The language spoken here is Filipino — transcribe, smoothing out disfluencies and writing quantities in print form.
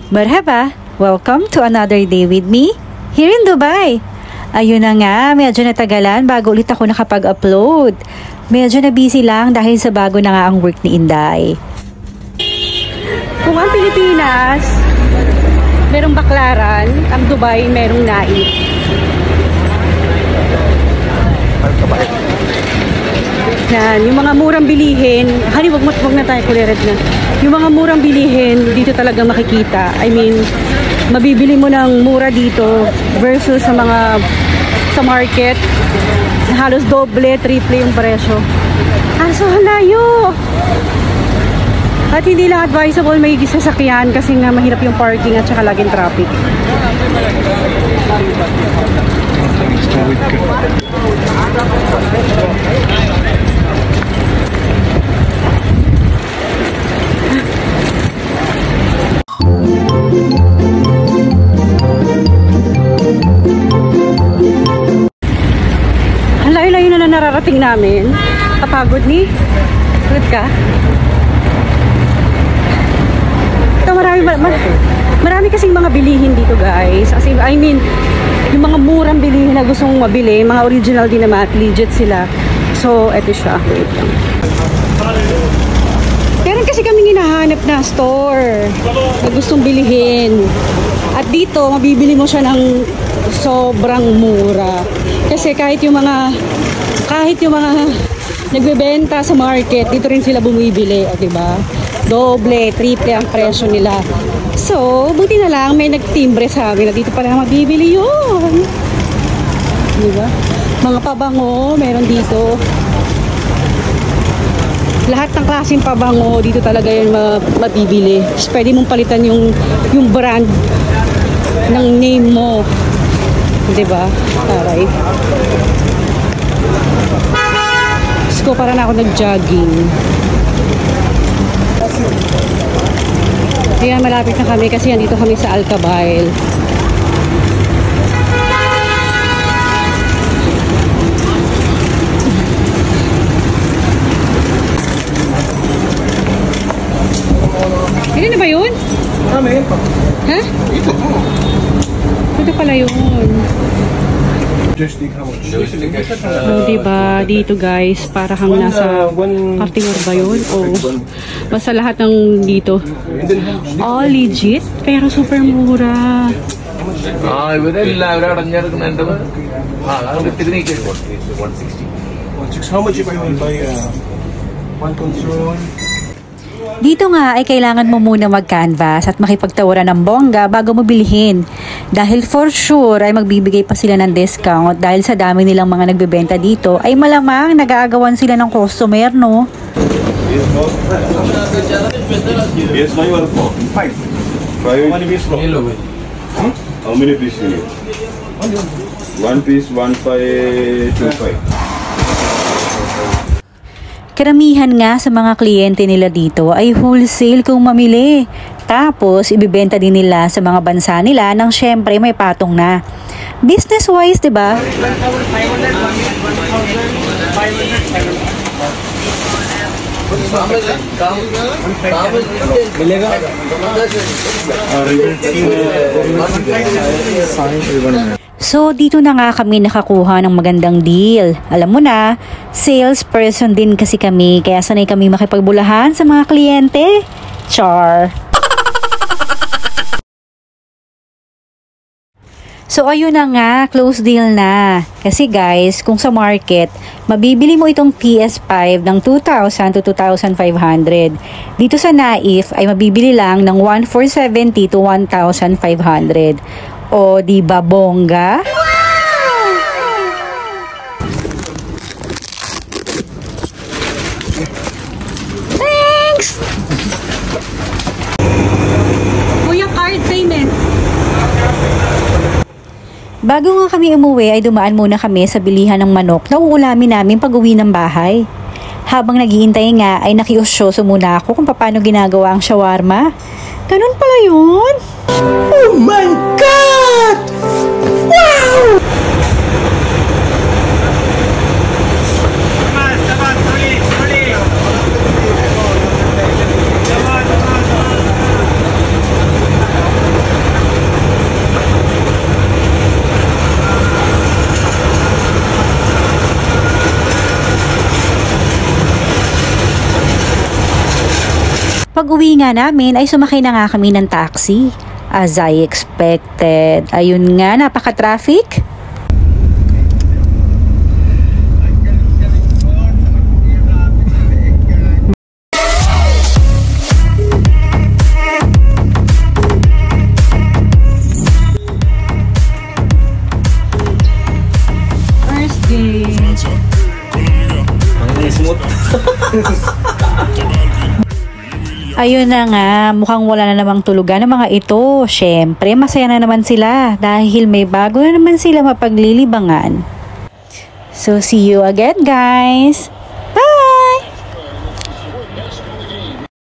Marhaba! Welcome to another day with me here in Dubai. Ayun na nga, medyo natagalan bago ulit ako nakapag-upload. Medyo na busy lang dahil sa bago na nga ang work ni Inday. Kung ang Pilipinas, merong baklaran, ang Dubai merong naip. Yan, yung mga murang bilihin, wag na tayo kulired na. Yung mga murang bilihin, dito talaga makikita. I mean, mabibili mo ng mura dito versus sa market, halos doble, triple yung presyo. Aso, layo! At hindi lang advisable may sasakyan kasi nga mahirap yung parking at saka laging traffic. Layo-layo na nararating namin. Kapagod ni? Ulit ka? Ito marami kasing mga bilihin dito guys. As in, I mean, yung mga murang bilihin na gusto mong mabili, mga original din naman, legit sila. So, eto siya. Wait lang. Meron kasi kaming hinahanap na store na gustong bilihin. At dito, mabibili mo siya ng sobrang mura. Kasi kahit yung mga nagbebenta sa market, dito rin sila bumibili, o diba? Doble, triple ang presyo nila. So, buti na lang may nagtimbre sa amin na dito pala mabibili yun. Diba? Mga pabango, meron dito. Lahat ng klaseng pabango, dito talaga yun mabibili. So, pwede mong palitan yung brand ng name mo. Diba? Taray. So, para na ako nag-jogging. Ayan, malapit na kami kasi andito kami sa Al-Kabail. Hindi na ba yun? Ha? Ito pala yun. Oh, diba? Dito guys, para kang nasa Cartier ba yun? O basta lahat ng dito. Oh, legit? Pero super mura. How much if I will buy one control? Dito nga ay kailangan mo muna mag-canvas at makipagtawaran ng bongga bago mo bilhin. Dahil for sure ay magbibigay pa sila ng discount dahil sa dami nilang mga nagbebenta dito ay malamang nag-aagawan sila ng customer, no? Yes, now you are 4. 5. How many pieces? How many pieces you need? One piece, 1525. Karamihan nga sa mga kliyente nila dito ay wholesale kung mamili. Tapos, ibibenta din nila sa mga bansa nila nang syempre may patong na. Business-wise, diba? So, dito na nga kami nakakuha ng magandang deal. Alam mo na, salesperson din kasi kami, kaya sanay kami makipagbulahan sa mga kliyente. Char! So, ayun na nga, close deal na. Kasi guys, kung sa market, mabibili mo itong PS5 ng 2,000 to 2,500. Dito sa Naif, ay mabibili lang ng 1,470 to 1,500. O, di ba bongga? Thanks! Kuya, card payment. Bago nga kami umuwi ay dumaan muna kami sa bilihan ng manok na uulamin namin pag-uwi ng bahay. Habang naghihintay nga ay nakiusyoso muna ako kung paano ginagawa ang shawarma. Ganun pala yun? Oh my God! Wow! pag-uwi nga namin ay sumakay na nga kami ng taxi. As I expected. Ayun nga, napaka-traffic. First day. Ayun na nga, mukhang wala na namang tulugan ng mga ito. Syempre, masaya na naman sila dahil may bago na naman sila mapaglilibangan. So, see you again, guys!